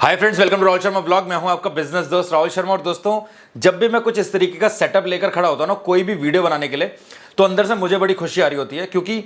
Hi friends, welcome to Rahul Sharma blog. मैं हूं आपका बिजनेस दोस्त राहुल शर्मा। और दोस्तों, जब भी मैं कुछ इस तरीके का सेटअप लेकर खड़ा होता हूं ना कोई भी वीडियो बनाने के लिए, तो अंदर से मुझे बड़ी खुशी आ रही होती है, क्योंकि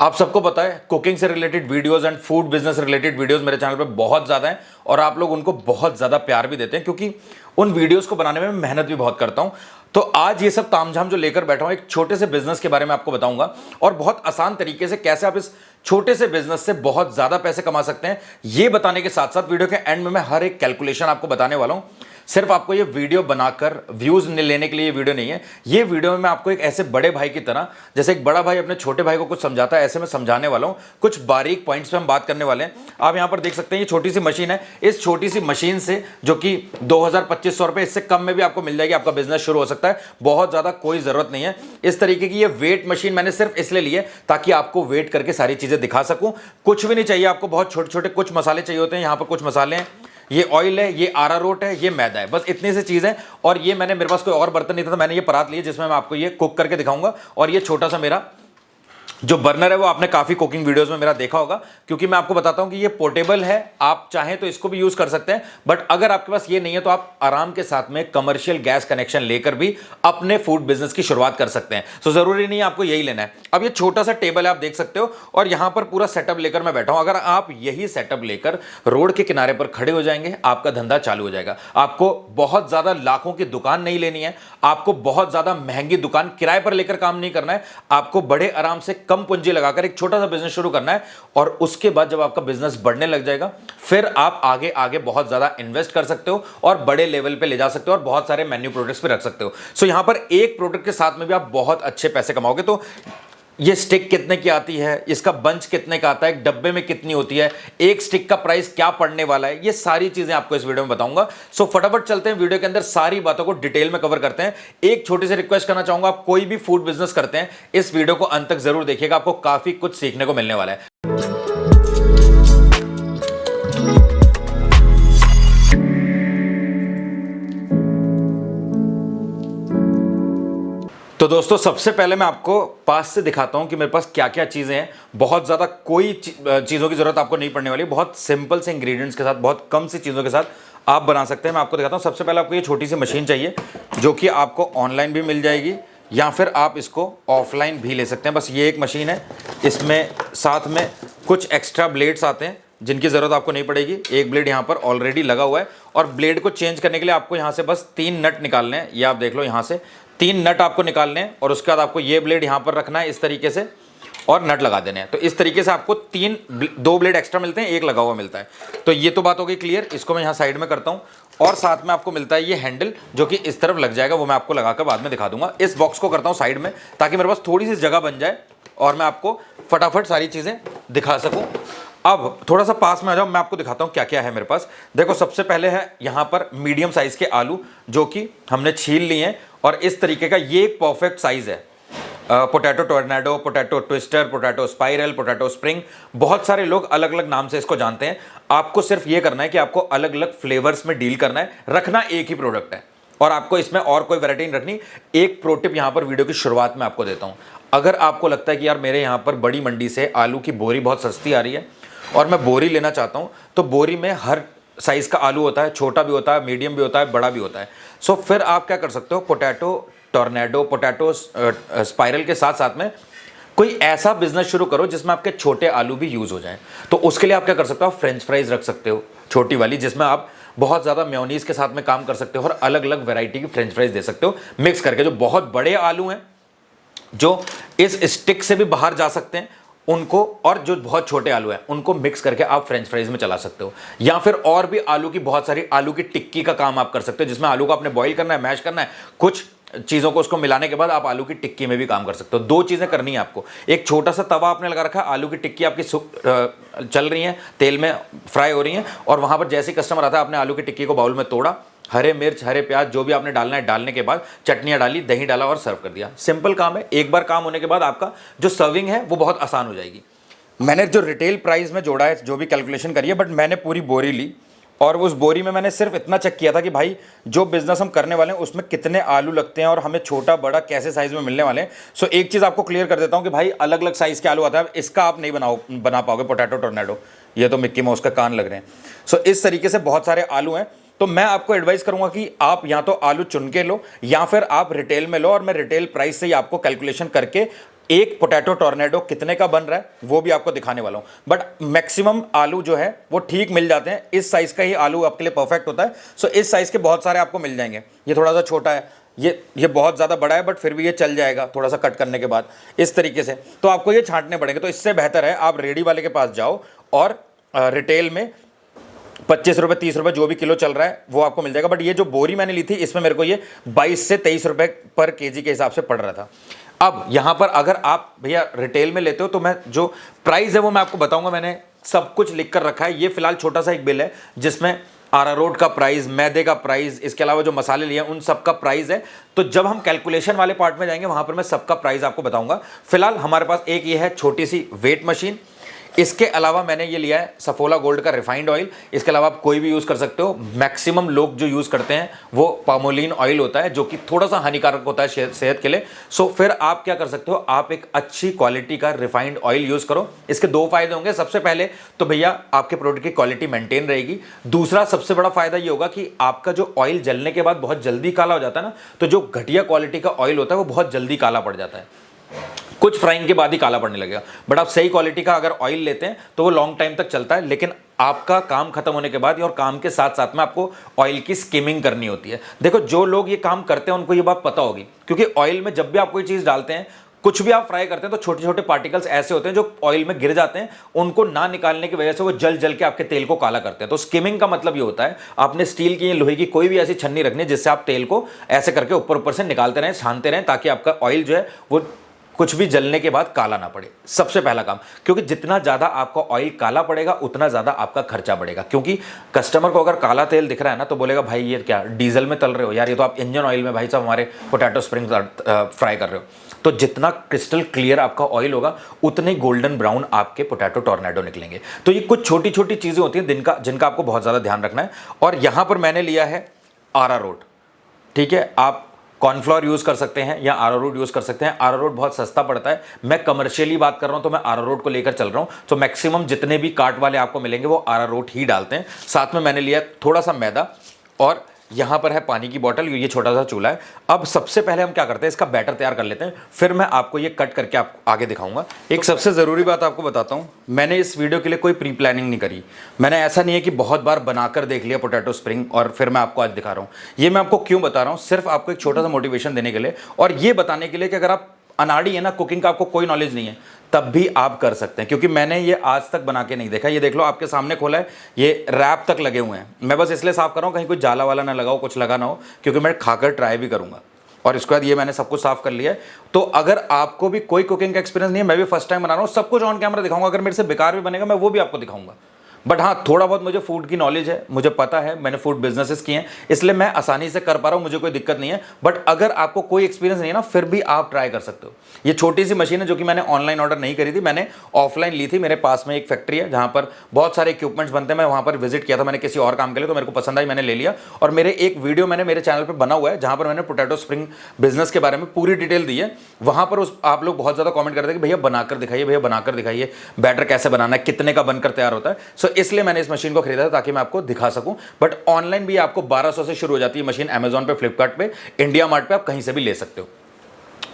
आप सबको पता है कुकिंग से related videos and food business related videos मेरे चैनल पे बहुत ज़्यादा हैं और आप लोग उनको बहुत ज़्यादा प्यार भी देते हैं, क्योंकि उन वीडियोस को बनाने में मैं मेहनत भी बहुत करता हूं। तो आज ये सब तामझाम जो लेकर बैठा हूं, एक छोटे से बिजनेस के बारे में आपको बताऊंगा और बहुत आसान तरीके से कैसे आप इस छोटे से बिजनेस से बहुत ज्यादा पैसे कमा सकते हैं, ये बताने के साथ साथ वीडियो के एंड में मैं हर एक कैलकुलेशन आपको बताने वाला हूं। सिर्फ आपको ये वीडियो बनाकर व्यूज लेने के लिए ये वीडियो नहीं है। ये वीडियो में मैं आपको एक ऐसे बड़े भाई की तरह, जैसे एक बड़ा भाई अपने छोटे भाई को कुछ समझाता है, ऐसे मैं समझाने वाला हूं। कुछ बारीक पॉइंट्स पे हम बात करने वाले हैं। आप यहां पर देख सकते हैं ये छोटी सी मशीन है। इस छोटी सी मशीन से, जो कि 2000-2500 रुपए, इससे कम में भी आपको मिल जाएगी, आपका बिजनेस शुरू हो सकता है। बहुत ज्यादा कोई जरूरत नहीं है। इस तरीके की ये वेट मशीन मैंने सिर्फ इसलिए ली है ताकि आपको वेट करके सारी चीजें दिखा सकूं। कुछ भी नहीं चाहिए आपको, बहुत छोटे छोटे कुछ मसाले चाहिए होते हैं। यहां पर कुछ मसाले हैं, ये ऑयल है, ये अरारोट है, ये मैदा है, बस इतनी सी चीज है। और ये मेरे पास कोई और बर्तन नहीं था, तो मैंने ये परात ली जिसमें मैं आपको ये कुक करके दिखाऊंगा। और ये छोटा सा मेरा जो बर्नर है वो आपने काफी कुकिंग वीडियोस में मेरा देखा होगा, क्योंकि मैं आपको बताता हूं कि ये पोर्टेबल है। आप चाहें तो इसको भी यूज कर सकते हैं, बट अगर आपके पास ये नहीं है तो आप आराम के साथ में कमर्शियल गैस कनेक्शन लेकर भी अपने फूड बिजनेस की शुरुआत कर सकते हैं। तो जरूरी नहीं है आपको यही लेना है। अब ये छोटा सा टेबल है, आप देख सकते हो, और यहां पर पूरा सेटअप लेकर मैं बैठा हूं। अगर आप यही सेटअप लेकर रोड के किनारे पर खड़े हो जाएंगे, आपका धंधा चालू हो जाएगा। आपको बहुत ज्यादा लाखों की दुकान नहीं लेनी है, आपको बहुत ज्यादा महंगी दुकान किराए पर लेकर काम नहीं करना है। आपको बड़े आराम से कम पूंजी लगाकर एक छोटा सा बिजनेस शुरू करना है। और उसके बाद जब आपका बिजनेस बढ़ने लग जाएगा, फिर आप आगे आगे बहुत ज्यादा इन्वेस्ट कर सकते हो और बड़े लेवल पे ले जा सकते हो और बहुत सारे मेन्यू प्रोडक्ट्स पे रख सकते हो। सो यहां पर एक प्रोडक्ट के साथ में भी आप बहुत अच्छे पैसे कमाओगे। तो ये स्टिक कितने की आती है, इसका बंच कितने का आता है, एक डब्बे में कितनी होती है, एक स्टिक का प्राइस क्या पड़ने वाला है, ये सारी चीजें आपको इस वीडियो में बताऊंगा। सो फटाफट चलते हैं वीडियो के अंदर, सारी बातों को डिटेल में कवर करते हैं। एक छोटी सी रिक्वेस्ट करना चाहूंगा, आप कोई भी फूड बिजनेस करते हैं, इस वीडियो को अंत तक जरूर देखिएगा, आपको काफी कुछ सीखने को मिलने वाला है। तो दोस्तों, सबसे पहले मैं आपको पास से दिखाता हूं कि मेरे पास क्या क्या चीजें हैं। बहुत ज्यादा कोई चीजों की जरूरत आपको नहीं पड़ने वाली, बहुत सिंपल से इंग्रेडिएंट्स के साथ, बहुत कम सी चीजों के साथ आप बना सकते हैं। मैं आपको दिखाता हूं। सबसे पहले आपको ये छोटी सी मशीन चाहिए, जो कि आपको ऑनलाइन भी मिल जाएगी या फिर आप इसको ऑफलाइन भी ले सकते हैं। बस ये एक मशीन है, इसमें साथ में कुछ एक्स्ट्रा ब्लेड्स आते हैं जिनकी जरूरत आपको नहीं पड़ेगी। एक ब्लेड यहाँ पर ऑलरेडी लगा हुआ है और ब्लेड को चेंज करने के लिए आपको यहाँ से बस 3 नट निकालने हैं। ये आप देख लो, यहाँ से 3 नट आपको निकालने हैं और उसके बाद आपको ये ब्लेड यहाँ पर रखना है इस तरीके से और नट लगा देने हैं। तो इस तरीके से आपको 2 ब्लेड एक्स्ट्रा मिलते हैं, एक लगा हुआ मिलता है। तो ये तो बात हो गई क्लियर। इसको मैं यहाँ साइड में करता हूँ और साथ में आपको मिलता है ये हैंडल, जो कि इस तरफ लग जाएगा, वो मैं आपको लगाकर बाद में दिखा दूंगा। इस बॉक्स को करता हूँ साइड में ताकि मेरे पास थोड़ी सी जगह बन जाए और मैं आपको फटाफट सारी चीज़ें दिखा सकूँ। अब थोड़ा सा पास में आ जाओ, मैं आपको दिखाता हूं क्या क्या है मेरे पास। देखो, सबसे पहले है यहां पर मीडियम साइज के आलू, जो कि हमने छील लिए हैं और इस तरीके का ये एक परफेक्ट साइज है। Potato tornado, potato twister, potato spiral, potato spring, बहुत सारे लोग अलग अलग नाम से इसको जानते हैं। आपको सिर्फ ये करना है कि आपको अलग अलग फ्लेवर्स में डील करना है, रखना एक ही प्रोडक्ट है और आपको इसमें और कोई वैरायटी नहीं रखनी। एक प्रो टिप यहां पर वीडियो की शुरुआत में आपको देता हूं। अगर आपको लगता है कि यार मेरे यहां पर बड़ी मंडी से आलू की बोरी बहुत सस्ती आ रही है और मैं बोरी लेना चाहता हूं, तो बोरी में हर साइज का आलू होता है, छोटा भी होता है, मीडियम भी होता है, बड़ा भी होता है। सो फिर आप क्या कर सकते हो, पोटैटो टोर्नेडो, पोटैटो स्पाइरल के साथ साथ में कोई ऐसा बिजनेस शुरू करो जिसमें आपके छोटे आलू भी यूज हो जाएं। तो उसके लिए आप क्या कर सकते हो, फ्रेंच फ्राइज रख सकते हो छोटी वाली, जिसमें आप बहुत ज़्यादा मेयोनीज के साथ में काम कर सकते हो और अलग अलग वैरायटी की फ्रेंच फ्राइज दे सकते हो मिक्स करके। जो बहुत बड़े आलू हैं, जो इस स्टिक से भी बाहर जा सकते हैं, उनको, और जो बहुत छोटे आलू हैं उनको मिक्स करके आप फ्रेंच फ्राइज में चला सकते हो। या फिर और भी आलू की बहुत सारी आलू की टिक्की का काम आप कर सकते हो, जिसमें आलू को आपने बॉईल करना है, मैश करना है, कुछ चीज़ों को उसको मिलाने के बाद आप आलू की टिक्की में भी काम कर सकते हो। 2 चीज़ें करनी है आपको। एक छोटा सा तवा आपने लगा रखा है, आलू की टिक्की आपकी चल रही है, तेल में फ्राई हो रही है, और वहाँ पर जैसे ही कस्टमर आता है आपने आलू की टिक्की को बाउल में तोड़ा, हरे मिर्च, हरे प्याज, जो भी आपने डालना है डालने के बाद चटनियाँ डाली, दही डाला और सर्व कर दिया। सिंपल काम है। एक बार काम होने के बाद आपका जो सर्विंग है वो बहुत आसान हो जाएगी। मैंने जो रिटेल प्राइस में जोड़ा है, जो भी कैलकुलेशन करी है, बट मैंने पूरी बोरी ली और उस बोरी में मैंने सिर्फ इतना चेक किया था कि भाई जो बिजनेस हम करने वाले हैं उसमें कितने आलू लगते हैं और हमें छोटा बड़ा कैसे साइज में मिलने वाले हैं। सो एक चीज़ आपको क्लियर कर देता हूं कि भाई अलग अलग साइज के आलू आता है, इसका आप नहीं बना पाओगे पोटैटो टोर्नेडो। ये तो मिक्की माउस का कान लग रहे हैं। सो इस तरीके से बहुत सारे आलू हैं। तो मैं आपको एडवाइस करूंगा कि आप या तो आलू चुन के लो या फिर आप रिटेल में लो, और मैं रिटेल प्राइस से ही आपको कैलकुलेशन करके एक पोटैटो टॉर्नेडो कितने का बन रहा है वो भी आपको दिखाने वाला हूं। बट मैक्सिमम आलू जो है वो ठीक मिल जाते हैं, इस साइज का ही आलू आपके लिए परफेक्ट होता है। सो इस साइज के बहुत सारे आपको मिल जाएंगे। ये थोड़ा सा छोटा है, ये बहुत ज़्यादा बड़ा है, बट फिर भी ये चल जाएगा थोड़ा सा कट करने के बाद इस तरीके से। तो आपको ये छांटने पड़ेंगे। तो इससे बेहतर है आप रेडी वाले के पास जाओ और रिटेल में 25 रुपये 30 रुपये जो भी किलो चल रहा है वो आपको मिल जाएगा। बट ये जो बोरी मैंने ली थी इसमें मेरे को ये 22 से 23 रुपये पर केजी के हिसाब से पड़ रहा था। अब यहां पर अगर आप भैया रिटेल में लेते हो तो मैं जो प्राइस है वो मैं आपको बताऊंगा। मैंने सब कुछ लिख कर रखा है। ये फिलहाल छोटा सा एक बिल है जिसमें अरारोट का प्राइस, मैदे का प्राइस, इसके अलावा जो मसाले लिए उन सब का प्राइस है। तो जब हम कैलकुलेशन वाले पार्ट में जाएंगे वहां पर मैं सबका प्राइस आपको बताऊंगा। फिलहाल हमारे पास एक ये है छोटी सी वेट मशीन। इसके अलावा मैंने ये लिया है सफोला गोल्ड का रिफाइंड ऑयल। इसके अलावा आप कोई भी यूज़ कर सकते हो। मैक्सिमम लोग जो यूज़ करते हैं वो पामोलिन ऑयल होता है जो कि थोड़ा सा हानिकारक होता है सेहत के लिए। सो फिर आप क्या कर सकते हो, आप एक अच्छी क्वालिटी का रिफाइंड ऑयल यूज़ करो। इसके दो फायदे होंगे। सबसे पहले तो भैया आपके प्रोडक्ट की क्वालिटी मेंटेन रहेगी। दूसरा सबसे बड़ा फायदा ये होगा कि आपका जो ऑयल जलने के बाद बहुत जल्दी काला हो जाता है ना, तो जो घटिया क्वालिटी का ऑयल होता है वो बहुत जल्दी काला पड़ जाता है। कुछ फ्राइंग के बाद ही काला पड़ने लगेगा। बट आप सही क्वालिटी का अगर ऑयल लेते हैं तो वो लॉन्ग टाइम तक चलता है। लेकिन आपका काम खत्म होने के बाद और काम के साथ साथ में आपको ऑयल की स्किमिंग करनी होती है। देखो जो लोग ये काम करते हैं उनको ये बात पता होगी, क्योंकि ऑयल में जब भी आप कोई चीज़ डालते हैं, कुछ भी आप फ्राई करते हैं, तो छोटे छोटे पार्टिकल्स ऐसे होते हैं जो ऑयल में गिर जाते हैं। उनको ना निकालने की वजह से वो जल जल के आपके तेल को काला करते हैं। तो स्किमिंग का मतलब ये होता है आपने स्टील की, लोहे की कोई भी ऐसी छन्नी रखनी है जिससे आप तेल को ऐसे करके ऊपर ऊपर से निकालते रहें, छानते रहें, ताकि आपका ऑयल जो है वो कुछ भी जलने के बाद काला ना पड़े। सबसे पहला काम, क्योंकि जितना ज़्यादा आपका ऑयल काला पड़ेगा उतना ज़्यादा आपका खर्चा बढ़ेगा। क्योंकि कस्टमर को अगर काला तेल दिख रहा है ना तो बोलेगा भाई ये क्या डीजल में तल रहे हो यार, ये तो आप इंजन ऑयल में भाई साहब हमारे पोटैटो स्प्रिंग फ्राई कर रहे हो। तो जितना क्रिस्टल क्लियर आपका ऑयल होगा उतने गोल्डन ब्राउन आपके पोटैटो टॉर्नेडो निकलेंगे। तो ये कुछ छोटी छोटी चीज़ें होती हैं जिनका आपको बहुत ज़्यादा ध्यान रखना है। और यहाँ पर मैंने लिया है अरारोट। ठीक है, आप कॉर्नफ्लोर यूज़ कर सकते हैं या अरारोट यूज़ कर सकते हैं। अरारोट बहुत सस्ता पड़ता है। मैं कमर्शियली बात कर रहा हूं तो मैं अरारोट को लेकर चल रहा हूं। तो मैक्सिमम जितने भी कार्ट वाले आपको मिलेंगे वो अरारोट ही डालते हैं। साथ में मैंने लिया थोड़ा सा मैदा और यहाँ पर है पानी की बोतल। ये छोटा सा चूल्हा है। अब सबसे पहले हम क्या करते हैं, इसका बैटर तैयार कर लेते हैं, फिर मैं आपको ये कट करके आपको आगे दिखाऊंगा। एक सबसे ज़रूरी बात आपको बताता हूँ, मैंने इस वीडियो के लिए कोई प्री प्लानिंग नहीं करी। मैंने ऐसा नहीं है कि बहुत बार बनाकर देख लिया पोटैटो स्प्रिंग और फिर मैं आपको आज दिखा रहा हूँ। ये मैं आपको क्यों बता रहा हूँ, सिर्फ आपको एक छोटा सा मोटिवेशन देने के लिए और ये बताने के लिए कि अगर आप अनाड़ी है ना, कुकिंग का आपको कोई नॉलेज नहीं है, तब भी आप कर सकते हैं। क्योंकि मैंने ये आज तक बना के नहीं देखा। ये देख लो आपके सामने खोला है, ये रैप तक लगे हुए हैं। मैं बस इसलिए साफ कर रहा हूँ कहीं कोई जाला वाला ना लगाओ, कुछ लगा ना हो, क्योंकि मैं खाकर ट्राई भी करूँगा। और इसके बाद ये मैंने सब कुछ साफ कर लिया है। तो अगर आपको भी कोई कुकिंग का एक्सपीरियंस नहीं है, मैं भी फर्स्ट टाइम बना रहा हूँ, सब कुछ ऑन कैमरा दिखाऊंगा। अगर मेरे से बेकार भी बनेगा मैं वो भी आपको दिखाऊंगा। बट हाँ, थोड़ा बहुत मुझे फूड की नॉलेज है, मुझे पता है, मैंने फूड बिजनेसेस किए हैं, इसलिए मैं आसानी से कर पा रहा हूँ, मुझे कोई दिक्कत नहीं है। बट अगर आपको कोई एक्सपीरियंस नहीं है ना, फिर भी आप ट्राई कर सकते हो। ये छोटी सी मशीन है जो कि मैंने ऑनलाइन ऑर्डर नहीं करी थी, मैंने ऑफलाइन ली थी। मेरे पास में एक फैक्ट्री है जहाँ पर बहुत सारे इक्विपमेंट्स बनते हैं। मैं वहाँ पर विजिट किया था मैंने किसी और काम के लिए, तो मेरे को पसंद आई, मैंने ले लिया। और मेरे एक वीडियो मैंने मेरे चैनल पर बना हुआ है जहाँ पर मैंने पोटैटो स्प्रिंग बिजनेस के बारे में पूरी डिटेल दी है। वहाँ पर आप लोग बहुत ज़्यादा कॉमेंट करते हैं कि भैया बनाकर दिखाइए, भैया बनाकर दिखाइए, बैटर कैसे बनाना है, कितने का बनकर तैयार होता है। सो इसलिए मैंने इस मशीन को खरीदा था ताकि मैं आपको दिखा सकूं। बट ऑनलाइन भी आपको 1200 से शुरू हो जाती है मशीन, अमेजॉन पे, फ्लिपकार्ट पे, इंडिया मार्ट पे, आप कहीं से भी ले सकते हो।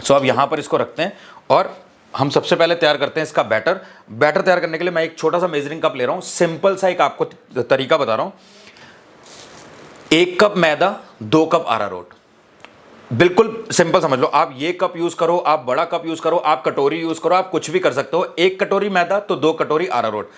सो अब यहां पर इसको रखते हैं और हम सबसे पहले तैयार करते हैं इसका बैटर। बैटर तैयार करने के लिए मैं एक छोटा सा मेजरिंग कप ले रहा हूं। सिंपल सा एक आपको तरीका बता रहा हूं। 1 कप मैदा, 2 कप अरारोट। बिल्कुल सिंपल समझ लो। आप ये कप यूज करो, आप बड़ा कप यूज करो, आप कटोरी यूज करो, आप कुछ भी कर सकते हो। 1 कटोरी मैदा तो 2 कटोरी अरारोट।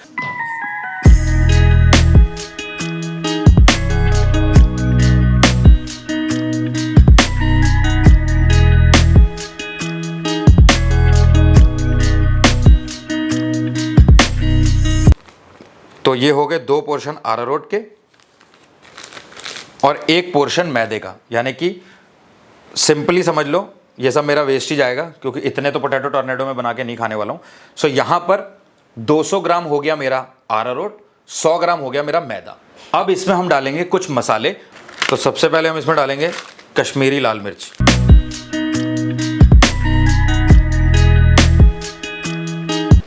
तो ये हो गए 2 पोर्शन अरारोट के और 1 पोर्शन मैदे का। यानी कि सिंपली समझ लो ये सब मेरा वेस्ट ही जाएगा, क्योंकि इतने तो पोटैटो टॉर्नेडो में बना के नहीं खाने वाला हूँ। सो यहाँ पर 200 ग्राम हो गया मेरा अरारोट, 100 ग्राम हो गया मेरा मैदा। अब इसमें हम डालेंगे कुछ मसाले। तो सबसे पहले हम इसमें डालेंगे कश्मीरी लाल मिर्च।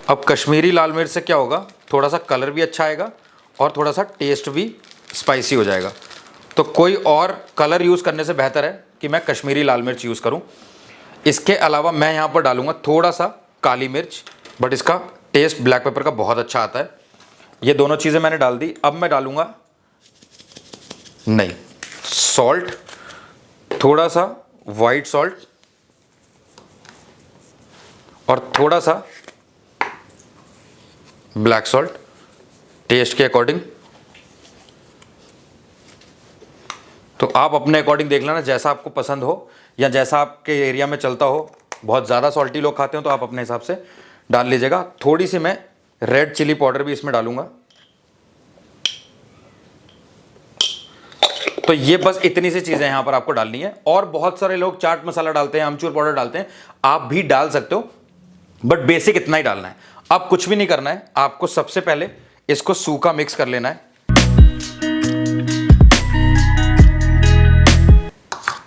अब कश्मीरी लाल मिर्च से क्या होगा, थोड़ा सा कलर भी अच्छा आएगा और थोड़ा सा टेस्ट भी स्पाइसी हो जाएगा। तो कोई और कलर यूज़ करने से बेहतर है कि मैं कश्मीरी लाल मिर्च यूज़ करूं। इसके अलावा मैं यहाँ पर डालूंगा थोड़ा सा काली मिर्च, बट इसका टेस्ट ब्लैक पेपर का बहुत अच्छा आता है। ये दोनों चीज़ें मैंने डाल दी। अब मैं डालूंगा नहीं सॉल्ट, थोड़ा सा वाइट सॉल्ट और थोड़ा सा ब्लैक सॉल्ट टेस्ट के अकॉर्डिंग। तो आप अपने अकॉर्डिंग देख लेना, जैसा आपको पसंद हो या जैसा आपके एरिया में चलता हो। बहुत ज़्यादा सॉल्टी लोग खाते हो तो आप अपने हिसाब से डाल लीजिएगा। थोड़ी सी मैं रेड चिली पाउडर भी इसमें डालूंगा। तो ये बस इतनी सी चीज़ें यहाँ पर आपको डालनी है। और बहुत सारे लोग चाट मसाला डालते हैं, अमचूर पाउडर डालते हैं, आप भी डाल सकते हो, बट बेसिक इतना ही डालना है। अब कुछ भी नहीं करना है, आपको सबसे पहले इसको सूखा मिक्स कर लेना है।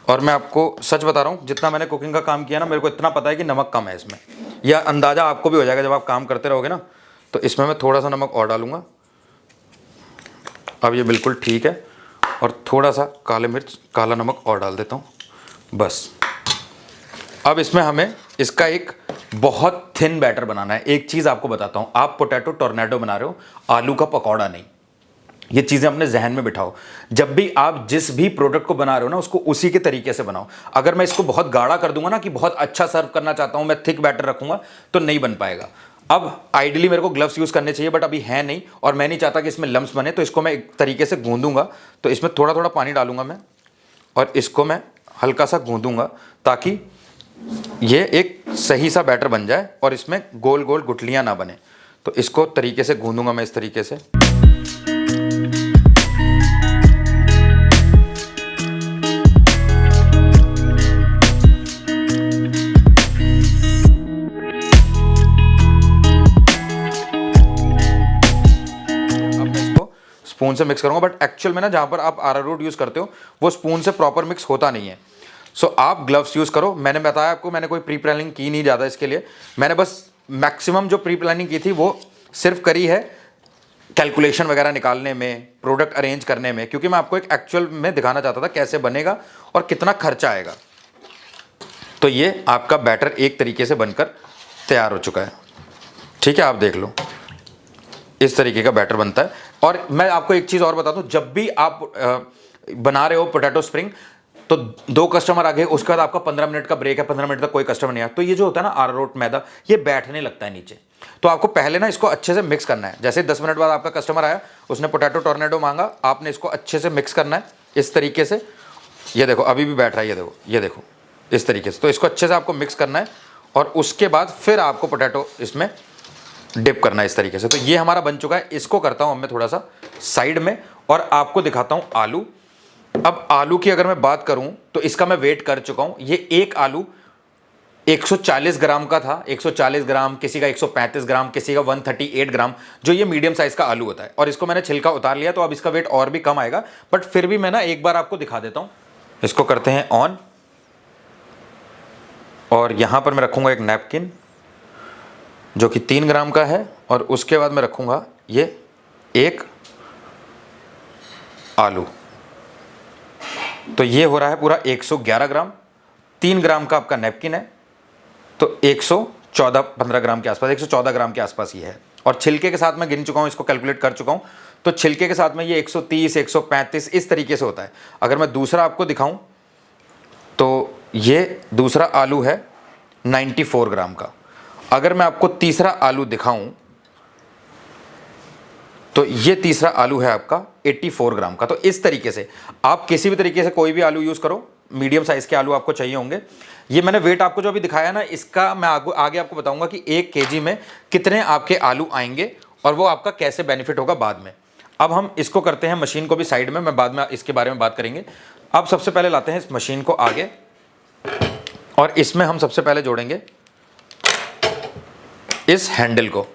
और मैं आपको सच बता रहा हूँ, जितना मैंने कुकिंग का काम किया ना, मेरे को इतना पता है कि नमक कम है इसमें। यह अंदाज़ा आपको भी हो जाएगा जब आप काम करते रहोगे ना। तो इसमें मैं थोड़ा सा नमक और डालूंगा। अब ये बिल्कुल ठीक है। और थोड़ा सा काले मिर्च, काला नमक और डाल देता हूँ बस। अब इसमें हमें इसका एक बहुत थिन बैटर बनाना है। एक चीज़ आपको बताता हूँ, आप पोटैटो टोर्नेडो बना रहे हो, आलू का पकौड़ा नहीं। ये चीज़ें अपने जहन में बिठाओ। जब भी आप जिस भी प्रोडक्ट को बना रहे हो ना, उसको उसी के तरीके से बनाओ। अगर मैं इसको बहुत गाढ़ा कर दूंगा ना, कि बहुत अच्छा सर्व करना चाहता हूँ, मैं थिक बैटर रखूंगा, तो नहीं बन पाएगा। अब आइडियली मेरे को ग्लव्स यूज़ करने चाहिए, बट अभी है नहीं और मैं नहीं चाहता कि इसमें लम्स बने। तो इसको मैं एक तरीके से गूंदूंगा। तो इसमें थोड़ा थोड़ा पानी डालूंगा मैं और इसको मैं हल्का सा गूंदूंगा, ताकि ये एक सही सा बैटर बन जाए और इसमें गोल गोल गुठलियाँ ना बने। तो इसको तरीके से गूंदूंगा मैं इस तरीके से। स्पून से मिक्स करूंगा, बट एक्चुअल में ना जहां पर आप अरारोट यूज़ करते हो वो स्पून से प्रॉपर मिक्स होता नहीं है। सो आप ग्लव्स यूज़ करो। मैंने बताया आपको, मैंने कोई प्री प्लानिंग की नहीं ज़्यादा इसके लिए। मैंने बस मैक्सिमम जो प्री प्लानिंग की थी वो सिर्फ करी है कैलकुलेशन वगैरह निकालने में, प्रोडक्ट अरेंज करने में, क्योंकि मैं आपको एक एक्चुअल में दिखाना चाहता था कैसे बनेगा और कितना खर्चा आएगा। तो ये आपका बैटर एक तरीके से बनकर तैयार हो चुका है। ठीक है, आप देख लो, इस तरीके का बैटर बनता है। और मैं आपको एक चीज़ और बता दूं, जब भी आप बना रहे हो पोटैटो स्प्रिंग, तो 2 कस्टमर आ गए, उसके बाद आपका 15 मिनट का ब्रेक है, 15 मिनट तक कोई कस्टमर नहीं आया, तो ये जो होता है ना अरारोट मैदा, ये बैठने लगता है नीचे। तो आपको पहले ना इसको अच्छे से मिक्स करना है। जैसे 10 मिनट बाद आपका कस्टमर आया, उसने पोटैटो टोर्नेडो मांगा, आपने इसको अच्छे से मिक्स करना है इस तरीके से। ये देखो अभी भी बैठ रहा है, ये देखो, ये देखो, इस तरीके से। तो इसको अच्छे से आपको मिक्स करना है और उसके बाद फिर आपको पोटैटो इसमें डिप करना है इस तरीके से। तो ये हमारा बन चुका है। इसको करता हूं अब मैं थोड़ा सा साइड में और आपको दिखाता हूं आलू। अब आलू की अगर मैं बात करूं तो इसका मैं वेट कर चुका हूं। ये एक आलू 140 ग्राम का था, 140 ग्राम, किसी का 135 ग्राम, किसी का 138 ग्राम, जो ये मीडियम साइज का आलू होता है। और इसको मैंने छिलका उतार लिया, तो अब इसका वेट और भी कम आएगा, बट फिर भी मैं ना एक बार आपको दिखा देता हूं। इसको करते हैं ऑन और यहां पर मैं रखूंगा एक नैपकिन जो कि 3 ग्राम का है, और उसके बाद मैं रखूंगा ये एक आलू। तो ये हो रहा है पूरा 111 ग्राम। 3 ग्राम का आपका नैपकिन है, तो 114-15 ग्राम के आसपास, 114 ग्राम के आसपास ये है। और छिलके के साथ मैं गिन चुका हूँ, इसको कैलकुलेट कर चुका हूँ। तो छिलके के साथ में ये 130, 135 इस तरीके से होता है। अगर मैं दूसरा आपको दिखाऊं तो ये दूसरा आलू है 94 ग्राम का। अगर मैं आपको तीसरा आलू दिखाऊं तो ये तीसरा आलू है आपका 84 ग्राम का। तो इस तरीके से आप किसी भी तरीके से कोई भी आलू यूज़ करो, मीडियम साइज़ के आलू आपको चाहिए होंगे। ये मैंने वेट आपको जो अभी दिखाया ना, इसका मैं आगे आपको बताऊंगा कि 1 केजी में कितने आपके आलू आएंगे और वो आपका कैसे बेनिफिट होगा बाद में। अब हम इसको करते हैं मशीन को भी साइड में, मैं बाद में इसके बारे में बात करेंगे। अब सबसे पहले लाते हैं इस मशीन को आगे और इसमें हम सबसे पहले जोड़ेंगे इस हैंडल को।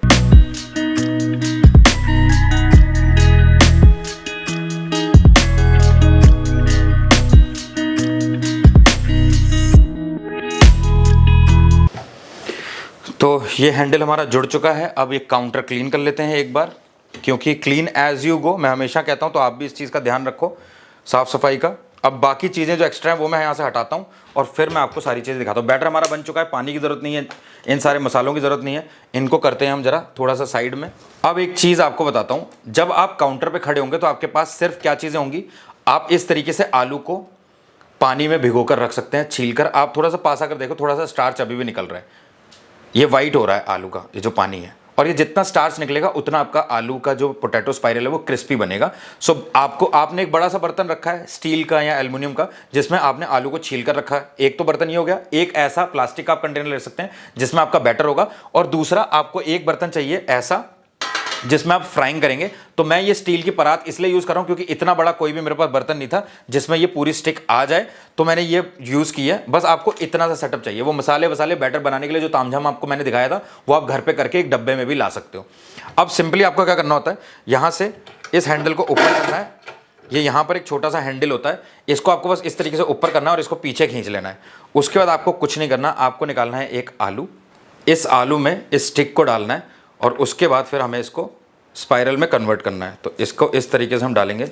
तो ये हैंडल हमारा जुड़ चुका है। अब ये काउंटर क्लीन कर लेते हैं एक बार, क्योंकि क्लीन एज यू गो मैं हमेशा कहता हूँ, तो आप भी इस चीज़ का ध्यान रखो, साफ़ सफाई का। अब बाकी चीज़ें जो एक्स्ट्रा हैं वो मैं यहाँ से हटाता हूँ और फिर मैं आपको सारी चीज़ें दिखाता हूँ। बैटर हमारा बन चुका है, पानी की ज़रूरत नहीं है, इन सारे मसालों की ज़रूरत नहीं है। इनको करते हैं हम ज़रा थोड़ा सा साइड में। अब एक चीज़ आपको बताता हूँ, जब आप काउंटर पर खड़े होंगे तो आपके पास सिर्फ क्या चीज़ें होंगी। आप इस तरीके से आलू को पानी में भिगो कर रख सकते हैं, छील कर। आप थोड़ा सा पास आकर देखो, थोड़ा सा स्टार्च अभी भी निकल रहा है, ये वाइट हो रहा है आलू का, ये जो पानी है। और ये जितना स्टार्च निकलेगा उतना आपका आलू का जो पोटैटो स्पाइरल है वो क्रिस्पी बनेगा। सो आपने एक बड़ा सा बर्तन रखा है स्टील का या एल्युमिनियम का, जिसमें आपने आलू को छील कर रखा है। एक तो बर्तन ये हो गया। एक ऐसा प्लास्टिक का आप कंटेनर ले सकते हैं जिसमें आपका बैटर होगा, और दूसरा आपको एक बर्तन चाहिए ऐसा जिसमें आप फ्राइंग करेंगे। तो मैं ये स्टील की परात इसलिए यूज़ कर रहा हूँ क्योंकि इतना बड़ा कोई भी मेरे पास बर्तन नहीं था जिसमें ये पूरी स्टिक आ जाए, तो मैंने ये यूज़ की है। बस आपको इतना सा सेटअप चाहिए। वो मसाले वसाले बैटर बनाने के लिए जो तामझाम आपको मैंने दिखाया था वो आप घर पे करके एक डब्बे में भी ला सकते हो। अब सिंपली आपको क्या करना होता है, यहाँ से इस हैंडल को ऊपर करना है। ये यहाँ पर एक छोटा सा हैंडल होता है, इसको आपको बस इस तरीके से ऊपर करना है और इसको पीछे खींच लेना है। उसके बाद आपको कुछ नहीं करना, आपको निकालना है एक आलू। इस आलू में इस स्टिक को डालना है और उसके बाद फिर हमें इसको स्पाइरल में कन्वर्ट करना है। तो इसको इस तरीके से हम डालेंगे।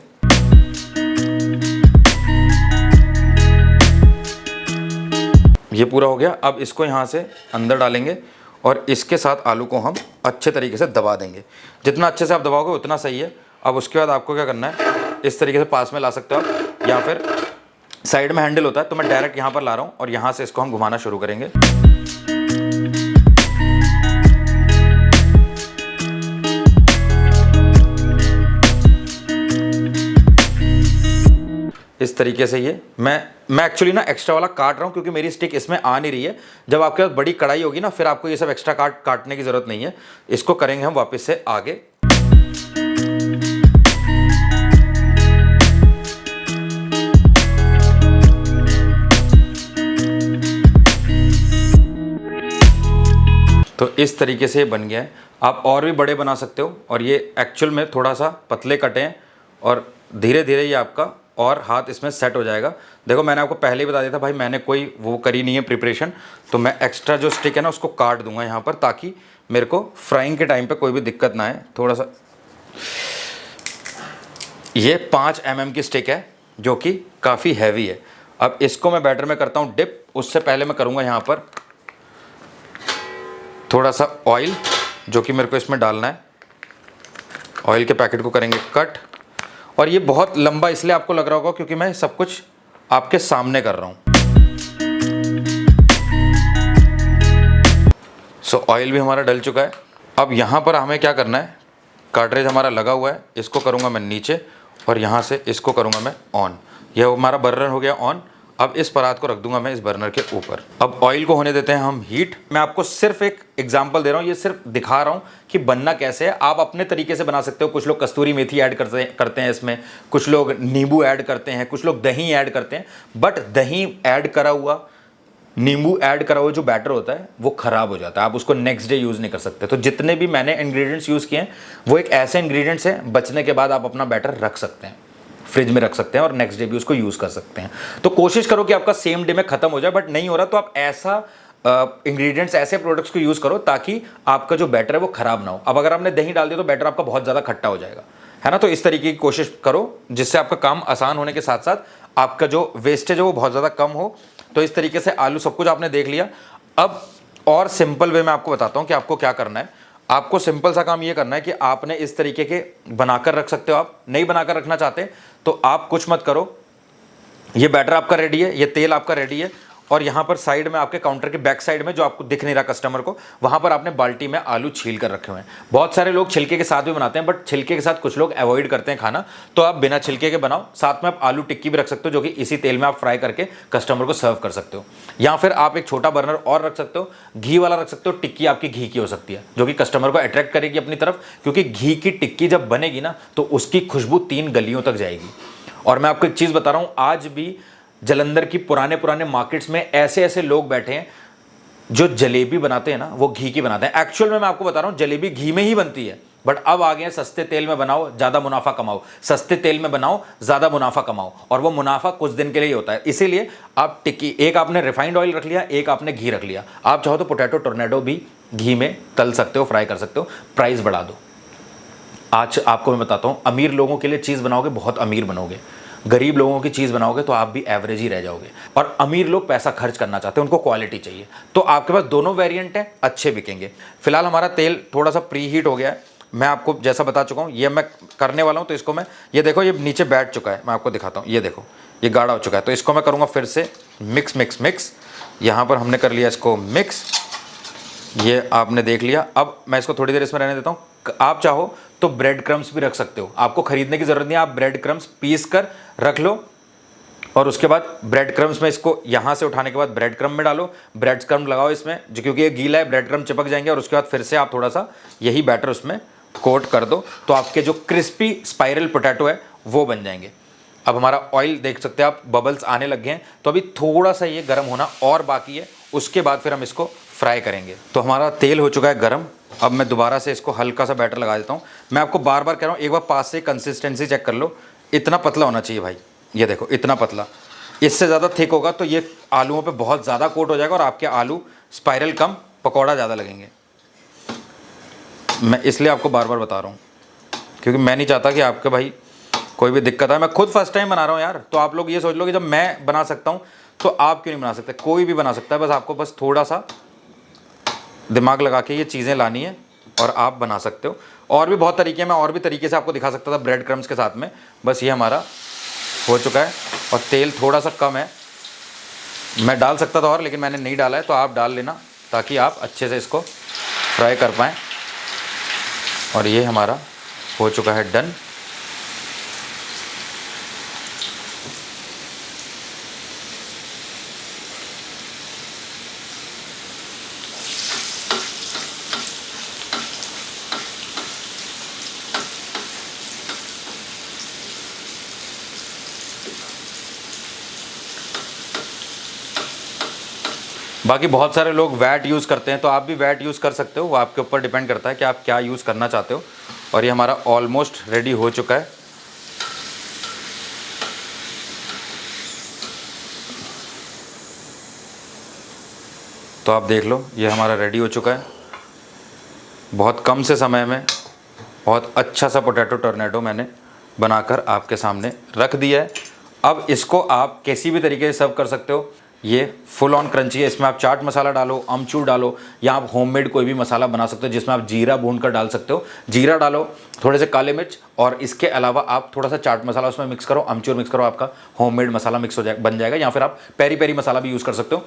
ये पूरा हो गया। अब इसको यहाँ से अंदर डालेंगे और इसके साथ आलू को हम अच्छे तरीके से दबा देंगे। जितना अच्छे से आप दबाओगे उतना सही है। अब उसके बाद आपको क्या करना है, इस तरीके से पास में ला सकते हो आप, या फिर साइड में हैंडल होता है, तो मैं डायरेक्ट यहाँ पर ला रहा हूँ और यहाँ से इसको हम घुमाना शुरू करेंगे। इस तरीके से ये मैं एक्चुअली ना एक्स्ट्रा वाला काट रहा हूँ क्योंकि मेरी स्टिक इसमें आ नहीं रही है। जब आपके पास बड़ी कढ़ाई होगी ना, फिर आपको ये सब एक्स्ट्रा काटने की ज़रूरत नहीं है। इसको करेंगे हम वापस से आगे। तो इस तरीके से ये बन गया है। आप और भी बड़े बना सकते हो, और ये एक्चुअल में थोड़ा सा पतले कटे हैं और धीरे धीरे ये आपका और हाथ इसमें सेट हो जाएगा। देखो मैंने आपको पहले ही बता दिया था भाई, मैंने कोई वो करी नहीं है प्रिपरेशन, तो मैं एक्स्ट्रा जो स्टिक है ना उसको काट दूंगा यहाँ पर, ताकि मेरे को फ्राइंग के टाइम पे कोई भी दिक्कत ना आए। थोड़ा सा ये 5 mm की स्टिक है जो कि काफ़ी हैवी है। अब इसको मैं बैटर में करता हूँ डिप। उससे पहले मैं करूँगा यहाँ पर थोड़ा सा ऑयल, जो कि मेरे को इसमें डालना है। ऑयल के पैकेट को करेंगे कट। और ये बहुत लंबा इसलिए आपको लग रहा होगा क्योंकि मैं सब कुछ आपके सामने कर रहा हूँ। सो ऑयल भी हमारा डल चुका है। अब यहाँ पर हमें क्या करना है, कार्ट्रिज हमारा लगा हुआ है, इसको करूँगा मैं नीचे और यहाँ से इसको करूँगा मैं ऑन। यह हमारा बर्नर हो गया ऑन। अब इस परात को रख दूंगा मैं इस बर्नर के ऊपर। अब ऑयल को होने देते हैं हम हीट। मैं आपको सिर्फ एक एग्जांपल दे रहा हूँ, ये सिर्फ दिखा रहा हूँ कि बनना कैसे है। आप अपने तरीके से बना सकते हो। कुछ लोग कस्तूरी मेथी ऐड करते हैं इसमें, कुछ लोग नींबू ऐड करते हैं, कुछ लोग दही ऐड करते हैं। बट दही ऐड करा हुआ, नींबू ऐड करा हुआ जो बैटर होता है वो ख़राब हो जाता है, आप उसको नेक्स्ट डे यूज़ नहीं कर सकते। तो जितने भी मैंने इंग्रेडिएंट्स यूज़ किए हैं वो एक ऐसे इंग्रेडिएंट्स हैं, बचने के बाद आप अपना बैटर रख सकते हैं, फ्रिज में रख सकते हैं और नेक्स्ट डे भी उसको यूज़ कर सकते हैं। तो कोशिश करो कि आपका सेम डे में ख़त्म हो जाए, बट नहीं हो रहा तो आप ऐसा इंग्रेडिएंट्स, ऐसे प्रोडक्ट्स को यूज़ करो ताकि आपका जो बैटर है वो ख़राब ना हो। अब अगर आपने दही डाल दिया तो बैटर आपका बहुत ज़्यादा खट्टा हो जाएगा, है ना। तो इस तरीके की कोशिश करो जिससे आपका काम आसान होने के साथ साथ आपका जो वेस्टेज है वो बहुत ज़्यादा कम हो। तो इस तरीके से आलू सब कुछ आपने देख लिया। अब और सिंपल वे में आपको बताता हूँ कि आपको क्या करना है। आपको सिंपल सा काम ये करना है कि आपने इस तरीके के बनाकर रख सकते हो। आप नहीं बनाकर रखना चाहते तो आप कुछ मत करो, ये बैटर आपका रेडी है, ये तेल आपका रेडी है, और यहाँ पर साइड में आपके काउंटर के बैक साइड में जो आपको दिख नहीं रहा कस्टमर को, वहाँ पर आपने बाल्टी में आलू छील कर रखे हुए हैं। बहुत सारे लोग छिलके के साथ भी बनाते हैं, बट छिलके के साथ कुछ लोग अवॉइड करते हैं खाना, तो आप बिना छिलके के बनाओ। साथ में आप आलू टिक्की भी रख सकते हो जो कि इसी तेल में आप फ्राई करके कस्टमर को सर्व कर सकते हो। या फिर आप एक छोटा बर्नर और रख सकते हो, घी वाला रख सकते हो। टिक्की आपकी घी की हो सकती है जो कि कस्टमर को अट्रैक्ट करेगी अपनी तरफ, क्योंकि घी की टिक्की जब बनेगी ना तो उसकी खुशबू 3 गलियों तक जाएगी। और मैं आपको एक चीज़ बता रहा हूँ, आज भी जलंधर की पुराने मार्केट्स में ऐसे ऐसे लोग बैठे हैं जो जलेबी बनाते हैं ना, वो घी की बनाते हैं। एक्चुअल में मैं आपको बता रहा हूँ जलेबी घी में ही बनती है, बट अब आ गए हैं सस्ते तेल में बनाओ ज़्यादा मुनाफा कमाओ, सस्ते तेल में बनाओ ज़्यादा मुनाफा कमाओ, और वो मुनाफा कुछ दिन के लिए ही होता है। इसीलिए आप टिक्की, एक आपने रिफाइंड ऑयल रख लिया, एक आपने घी रख लिया। आप चाहो तो पोटैटो टोर्नेडो भी घी में तल सकते हो, फ्राई कर सकते हो, प्राइस बढ़ा दो। आज आपको मैं बताता हूँ, अमीर लोगों के लिए चीज़ बनाओगे बहुत अमीर बनोगे, गरीब लोगों की चीज़ बनाओगे तो आप भी एवरेज ही रह जाओगे। और अमीर लोग पैसा खर्च करना चाहते हैं, उनको क्वालिटी चाहिए, तो आपके पास दोनों वेरिएंट हैं, अच्छे बिकेंगे। फिलहाल हमारा तेल थोड़ा सा प्री हीट हो गया है, मैं आपको जैसा बता चुका हूँ, ये मैं करने वाला हूँ। तो इसको मैं, ये देखो ये नीचे बैठ चुका है, मैं आपको दिखाता हूँ, ये देखो ये गाढ़ा हो चुका है। तो इसको मैं करूँगा फिर से मिक्स मिक्स मिक्स। यहाँ पर हमने कर लिया इसको मिक्स, ये आपने देख लिया। अब मैं इसको थोड़ी देर इसमें रहने देता हूँ। आप चाहो तो ब्रेड क्रम्स भी रख सकते हो, आपको खरीदने की ज़रूरत नहीं है, आप ब्रेड क्रम्स पीस कर रख लो। और उसके बाद ब्रेड क्रम्स में इसको यहाँ से उठाने के बाद ब्रेड क्रम्ब में डालो, ब्रेड क्रम्ब लगाओ इसमें, जो क्योंकि ये गीला है, ब्रेड क्रम्ब चिपक जाएंगे। और उसके बाद फिर से आप थोड़ा सा यही बैटर उसमें कोट कर दो, तो आपके जो क्रिस्पी स्पाइरल पोटैटो है वो बन जाएंगे। अब हमारा ऑयल देख सकते हैं आप, बबल्स आने लग गए हैं, तो अभी थोड़ा सा ये गर्म होना और बाकी है, उसके बाद फिर हम इसको फ्राई करेंगे। तो हमारा तेल हो चुका है गर्म। अब मैं दोबारा से इसको हल्का सा बैटर लगा देता हूँ। मैं आपको बार बार कह रहा हूँ, एक बार पास से कंसिस्टेंसी चेक कर लो, इतना पतला होना चाहिए भाई, ये देखो इतना पतला। इससे ज़्यादा थिक होगा तो ये आलूओं पे बहुत ज़्यादा कोट हो जाएगा और आपके आलू स्पाइरल कम, पकौड़ा ज़्यादा लगेंगे। मैं इसलिए आपको बार बार बता रहा हूँ, क्योंकि मैं नहीं चाहता कि आपके भाई कोई भी दिक्कत आए। मैं खुद फर्स्ट टाइम बना रहा हूँ यार, तो आप लोग ये सोच लो कि जब मैं बना सकता हूँ तो आप क्यों नहीं बना सकते। कोई भी बना सकता है, बस आपको बस थोड़ा सा दिमाग लगा के ये चीज़ें लानी है और आप बना सकते हो। और भी बहुत तरीके हैं, मैं और भी तरीके से आपको दिखा सकता था ब्रेड क्रम्स के साथ में। बस ये हमारा हो चुका है और तेल थोड़ा सा कम है, मैं डाल सकता था और, लेकिन मैंने नहीं डाला है, तो आप डाल लेना ताकि आप अच्छे से इसको फ्राई कर पाएँ। और ये हमारा हो चुका है डन। बाकी बहुत सारे लोग वैट यूज़ करते हैं, तो आप भी वैट यूज़ कर सकते हो, वो आपके ऊपर डिपेंड करता है कि आप क्या यूज़ करना चाहते हो। और ये हमारा ऑलमोस्ट रेडी हो चुका है। तो आप देख लो, ये हमारा रेडी हो चुका है। बहुत कम से समय में बहुत अच्छा सा पोटैटो टोर्नेडो मैंने बनाकर आपके सामने रख दिया है। अब इसको आप किसी भी तरीके से सर्व कर सकते हो। ये फुल ऑन क्रंची है, इसमें आप चाट मसाला डालो, अमचूर डालो, या आप होममेड कोई भी मसाला बना सकते हो जिसमें आप जीरा भून कर डाल सकते हो। जीरा डालो, थोड़े से काले मिर्च, और इसके अलावा आप थोड़ा सा चाट मसाला उसमें मिक्स करो, अमचूर मिक्स करो, आपका होममेड मसाला मिक्स हो जाए बन जाएगा। या फिर आप पेरी पेरी मसाला भी यूज़ कर सकते हो।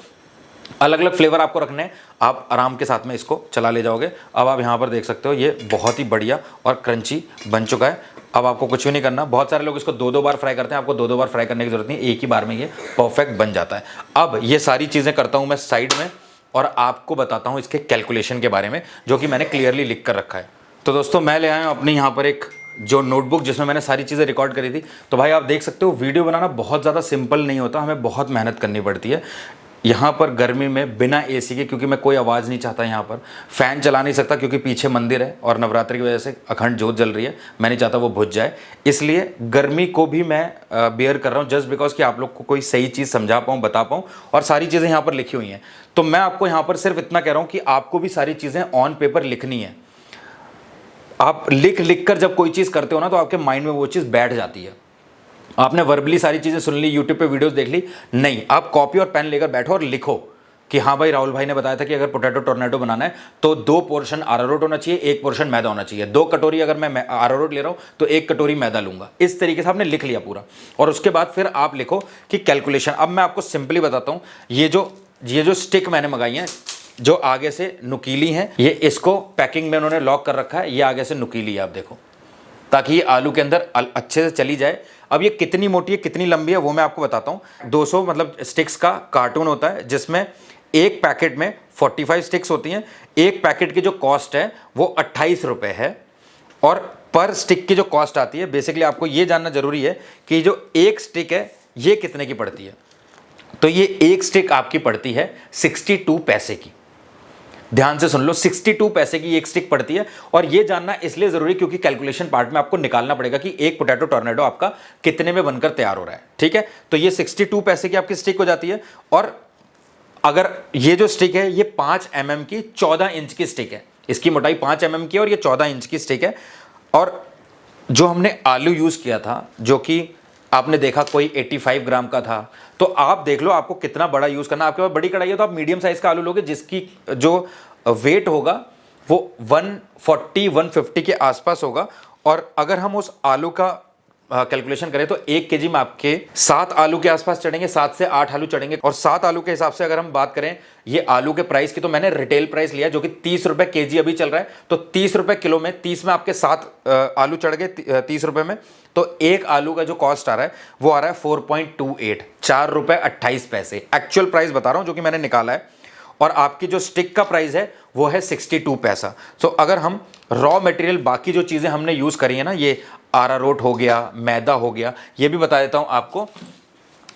अलग अलग फ्लेवर आपको रखने हैं, आप आराम के साथ में इसको चला ले जाओगे। अब आप यहाँ पर देख सकते हो, ये बहुत ही बढ़िया और क्रंची बन चुका है। अब आपको कुछ भी नहीं करना। बहुत सारे लोग इसको दो दो बार फ्राई करते हैं, आपको दो दो बार फ्राई करने की जरूरत नहीं, एक ही बार में ये परफेक्ट बन जाता है। अब ये सारी चीज़ें करता हूँ मैं साइड में, और आपको बताता हूँ इसके कैलकुलेशन के बारे में, जो कि मैंने क्लियरली लिख कर रखा है। तो दोस्तों, मैं ले आया हूँ अपने यहाँ पर एक जो नोटबुक जिसमें मैंने सारी चीज़ें रिकॉर्ड करी थी। तो भाई आप देख सकते हो, वीडियो बनाना बहुत ज़्यादा सिंपल नहीं होता, हमें बहुत मेहनत करनी पड़ती है। यहाँ पर गर्मी में बिना एसी के, क्योंकि मैं कोई आवाज़ नहीं चाहता, यहाँ पर फ़ैन चला नहीं सकता क्योंकि पीछे मंदिर है और नवरात्रि की वजह से अखंड जोत जल रही है, मैं नहीं चाहता वो बुझ जाए। इसलिए गर्मी को भी मैं बियर कर रहा हूँ, जस्ट बिकॉज कि आप लोग को कोई सही चीज़ समझा पाऊँ, बता पाऊँ। और सारी चीज़ें यहाँ पर लिखी हुई हैं, तो मैं आपको यहाँ पर सिर्फ इतना कह रहा हूँ कि आपको भी सारी चीज़ें ऑन पेपर लिखनी है। आप लिख कर जब कोई चीज़ करते हो ना, तो आपके माइंड में वो चीज़ बैठ जाती है। आपने वर्बली सारी चीज़ें सुन ली, यूट्यूब पे वीडियोस देख ली, नहीं, आप कॉपी और पेन लेकर बैठो और लिखो कि हाँ भाई, राहुल भाई ने बताया था कि अगर पोटैटो टोर्नेडो बनाना है तो 2 पोर्शन अरारोट होना चाहिए, 1 पोर्शन मैदा होना चाहिए। 2 कटोरी अगर मैं अरारोट ले रहा हूँ तो 1 कटोरी मैदा लूंगा। इस तरीके से आपने लिख लिया पूरा, और उसके बाद फिर आप लिखो कि कैलकुलेशन। अब मैं आपको सिंपली बताता हूँ, ये जो स्टिक मैंने मंगाई है, जो आगे से नुकीली हैं, ये इसको पैकिंग में उन्होंने लॉक कर रखा है, ये आगे से नुकीली है, आप देखो, ताकि ये आलू के अंदर अच्छे से चली जाए। अब ये कितनी मोटी है कितनी लंबी है वो मैं आपको बताता हूँ। 200 मतलब स्टिक्स का कार्टून होता है, जिसमें एक पैकेट में 45 स्टिक्स होती हैं। एक पैकेट की जो कॉस्ट है वो 28 रुपये है, और पर स्टिक की जो कॉस्ट आती है, बेसिकली आपको ये जानना जरूरी है कि जो एक स्टिक है ये कितने की पड़ती है। तो ये एक स्टिक आपकी पड़ती है 62 पैसे की। ध्यान से सुन लो, 62 पैसे की एक स्टिक पड़ती है। और ये जानना इसलिए जरूरी क्योंकि कैलकुलेशन पार्ट में आपको निकालना पड़ेगा कि एक पोटैटो टोर्नेडो आपका कितने में बनकर तैयार हो रहा है। ठीक है, तो ये 62 पैसे की आपकी स्टिक हो जाती है। और अगर ये जो स्टिक है ये 5 mm की 14 इंच की स्टिक है, इसकी मोटाई 5 mm की और ये 14 इंच की स्टिक है। और जो हमने आलू यूज़ किया था, जो कि आपने देखा कोई 85 ग्राम का था, तो आप देख लो आपको कितना बड़ा यूज़ करना। आपके पास बड़ी कढ़ाई है तो आप मीडियम साइज़ का आलू लोगे, जिसकी जो वेट होगा वो 140-150 के आसपास होगा। और अगर हम उस आलू का कैलकुलेशन करें तो 1 केजी में आपके 7 आलू के आसपास चढ़ेंगे, 7 से 8 आलू चढ़ेंगे। और 7 आलू के हिसाब से अगर हम बात करें ये आलू के प्राइस की, तो मैंने रिटेल प्राइस लिया जो कि 30 रुपए केजी अभी चल रहा है। तो 30 रुपए किलो में 30 में आपके 7 आलू चढ़ गए 30 रुपए में, तो एक आलू का जो कॉस्ट आ रहा है वो आ रहा है 4.28, 4 रुपए 28 पैसे। एक्चुअल प्राइस बता रहा हूं जो कि मैंने निकाला है। और आपकी जो स्टिक का प्राइस है वो है 62 पैसा। सो अगर हम रॉ मटेरियल बाकी जो चीज़ें हमने यूज़ करी है ना, ये अरारोट हो गया, मैदा हो गया, ये भी बता देता हूँ आपको।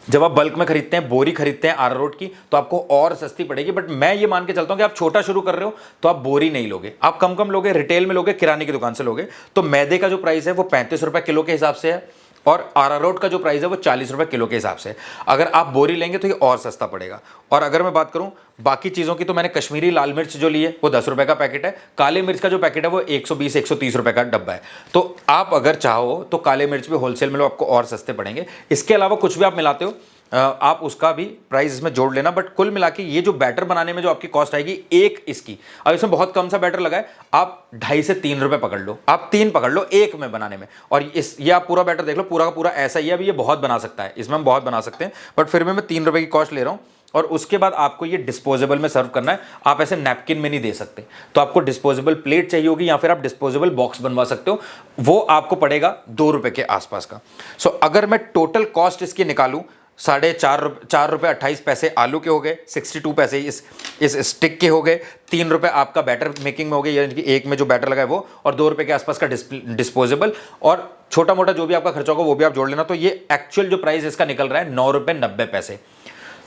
जब आप बल्क में खरीदते हैं, बोरी खरीदते हैं अरारोट की, तो आपको और सस्ती पड़ेगी। बट मैं ये मान के चलता हूँ कि आप छोटा शुरू कर रहे हो तो आप बोरी नहीं लोगे, आप कम कम लोगे, रिटेल में लोगे, किराने की दुकान से लोगे। तो मैदे का जो प्राइस है वो 35 रुपये किलो के हिसाब से है और अरारोट का जो प्राइस है वो 40 रुपये किलो के हिसाब से। अगर आप बोरी लेंगे तो ये और सस्ता पड़ेगा। और अगर मैं बात करूं बाकी चीज़ों की, तो मैंने कश्मीरी लाल मिर्च जो ली है वो 10 रुपये का पैकेट है, काले मिर्च का जो पैकेट है वो 120-130 रुपये का डब्बा है। तो आप अगर चाहो तो काले मिर्च भी होलसेल में लो, आपको और सस्ते पड़ेंगे। इसके अलावा कुछ भी आप मिलाते हो आप उसका भी प्राइस इसमें जोड़ लेना। बट कुल मिला के ये जो बैटर बनाने में जो आपकी कॉस्ट आएगी एक इसकी, अब इसमें बहुत कम सा बैटर लगा है, आप 2.5 से 3 रुपए पकड़ लो, आप 3 पकड़ लो एक में बनाने में। और ये आप पूरा बैटर देख लो, पूरा का पूरा ऐसा ही है। अभी ये बहुत बना सकता है, इसमें हम बहुत बना सकते हैं, बट फिर भी मैं 3 रुपए की कॉस्ट ले रहा हूँ। और उसके बाद आपको ये डिस्पोजेबल में सर्व करना है, आप ऐसे नैपकिन में नहीं दे सकते। तो आपको डिस्पोजेबल प्लेट चाहिए होगी या फिर आप डिस्पोजेबल बॉक्स बनवा सकते हो, वो आपको पड़ेगा 2 रुपए के आसपास का। सो अगर मैं टोटल कॉस्ट इसकी निकालूं, 4 रुपये 28 पैसे आलू के हो गए, 62 पैसे इस स्टिक के हो गए, 3 रुपये आपका बैटर मेकिंग में हो गए, यानी कि एक में जो बैटर लगा है वो, और 2 रुपये के आसपास का डिस्पोजेबल, और छोटा मोटा जो भी आपका खर्चा होगा वो भी आप जोड़ लेना। तो ये एक्चुअल जो प्राइस इसका निकल रहा है 9 रुपये 90 पैसे।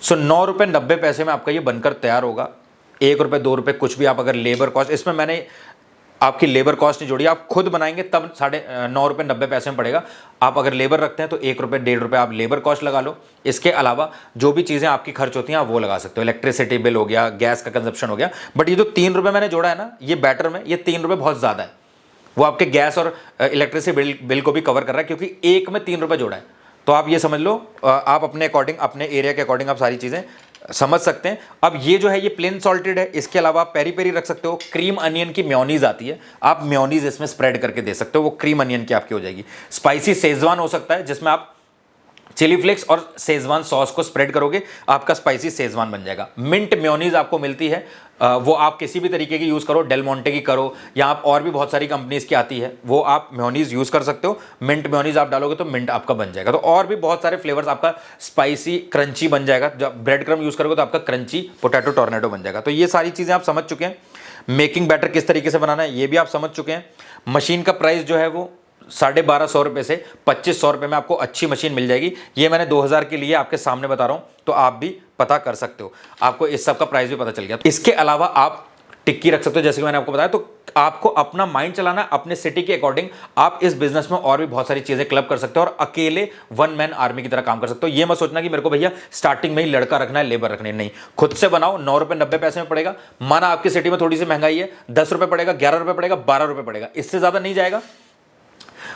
सो 9 रुपये 90 पैसे में आपका ये बनकर तैयार होगा। 1 रुपये 2 रुपये कुछ भी आप अगर लेबर कॉस्ट, इसमें मैंने आपकी लेबर कॉस्ट नहीं जोड़ी, आप खुद बनाएंगे तब 9.5 रुपये 90 पैसे में पड़ेगा। आप अगर लेबर रखते हैं तो 1 रुपये 1.5 रुपये आप लेबर कॉस्ट लगा लो। इसके अलावा जो भी चीज़ें आपकी खर्च होती हैं आप वो लगा सकते हो, इलेक्ट्रिसिटी बिल हो गया, गैस का कंजप्शन हो गया। बट ये जो 3 रुपये मैंने जोड़ा है ना ये बैटर में, ये 3 रुपये बहुत ज़्यादा है, वो आपके गैस और इलेक्ट्रिसिटी बिल को भी कवर कर रहा है, क्योंकि एक में 3 रुपये जोड़ा है। तो आप ये समझ लो, आप अपने अकॉर्डिंग, अपने एरिया के अकॉर्डिंग आप सारी चीज़ें समझ सकते हैं। अब ये जो है ये प्लेन सॉल्टेड है, इसके अलावा आप पेरी पेरी रख सकते हो, क्रीम अनियन की मेयोनीज आती है, आप मेयोनीज इसमें स्प्रेड करके दे सकते हो, वो क्रीम अनियन की आपकी हो जाएगी। स्पाइसी शेजवान हो सकता है, जिसमें आप चिली फ्लेक्स और शेजवान सॉस को स्प्रेड करोगे, आपका स्पाइसी शेजवान बन जाएगा। मिंट मेयोनीज आपको मिलती है, वो आप किसी भी तरीके की यूज़ करो, डेल मोंटे की करो, या आप और भी बहुत सारी कंपनीज की आती है, वो आप मेयोनीज यूज़ कर सकते हो। मिंट मेयोनीज आप डालोगे तो मिंट आपका बन जाएगा। तो और भी बहुत सारे फ्लेवर्स, आपका स्पाइसी क्रंची बन जाएगा। जब ब्रेड क्रम यूज़ करोगे तो आपका क्रंची पोटैटो टोर्नेडो बन जाएगा। तो ये सारी चीज़ें आप समझ चुके हैं। मेकिंग बैटर किस तरीके से बनाना है ये भी आप समझ चुके हैं। मशीन का प्राइस जो है वो 1250 रुपये से 2500 रुपये में आपको अच्छी मशीन मिल जाएगी। ये मैंने 2000 के लिए आपके सामने बता रहा हूँ, तो आप भी पता कर सकते हो, आपको इस सब का प्राइस भी पता चल गया। इसके अलावा आप टिक्की रख सकते हो, जैसे कि मैंने आपको बताया। तो आपको अपना माइंड चलाना है अपने सिटी के अकॉर्डिंग। आप इस बिजनेस में और भी बहुत सारी चीजें क्लब कर सकते हो और अकेले वन मैन आर्मी की तरह काम कर सकते हो। ये मत सोचना कि मेरे को भैया स्टार्टिंग में ही लड़का रखना है, लेबर रखने नहीं। खुद से बनाओ, 9 रुपये 90 पैसे में पड़ेगा। माना आपकी सिटी में थोड़ी सी महंगाई है, 10 रुपये पड़ेगा, 11 रुपये पड़ेगा, 12 रुपये पड़ेगा, इससे ज्यादा नहीं जाएगा।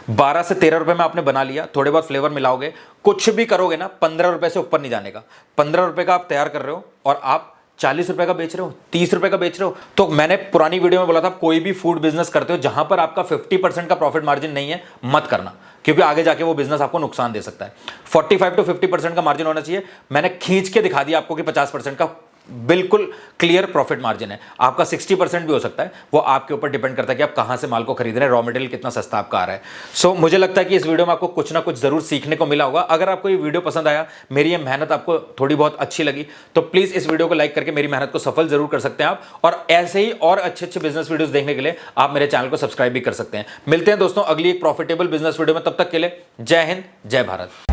12 से 13 रुपए में आपने बना लिया, थोड़े बहुत फ्लेवर मिलाओगे, कुछ भी करोगे ना, 15 रुपए से ऊपर नहीं जाने का। 15 रुपए का आप तैयार कर रहे हो और आप 40 रुपए का बेच रहे हो, 30 रुपए का बेच रहे हो। तो मैंने पुरानी वीडियो में बोला था, कोई भी फूड बिजनेस करते हो जहां पर आपका 50% का प्रॉफिट मार्जिन नहीं है, मत करना, क्योंकि आगे जाके वो बिजनेस आपको नुकसान दे सकता है। 45 to 50% का मार्जिन होना चाहिए। मैंने खींच के दिखा दिया आपको कि 50% का बिल्कुल क्लियर प्रॉफिट मार्जिन है। आपका 60% भी हो सकता है, वो आपके ऊपर डिपेंड करता है कि आप कहां से माल को खरीद रहे हैं, रॉ मटेरियल कितना सस्ता आपका आ रहा है। सो मुझे लगता है कि इस वीडियो में आपको कुछ ना कुछ जरूर सीखने को मिला होगा। अगर आपको ये वीडियो पसंद आया, मेरी ये मेहनत आपको थोड़ी बहुत अच्छी लगी, तो प्लीज इस वीडियो को लाइक करके मेरी मेहनत को सफल जरूर कर सकते हैं आप। और ऐसे ही और अच्छे अच्छे बिजनेस वीडियोस देखने के लिए आप मेरे चैनल को सब्सक्राइब भी कर सकते हैं। मिलते हैं दोस्तों अगली एक प्रॉफिटेबल बिजनेस वीडियो में, तब तक के लिए जय हिंद, जय भारत।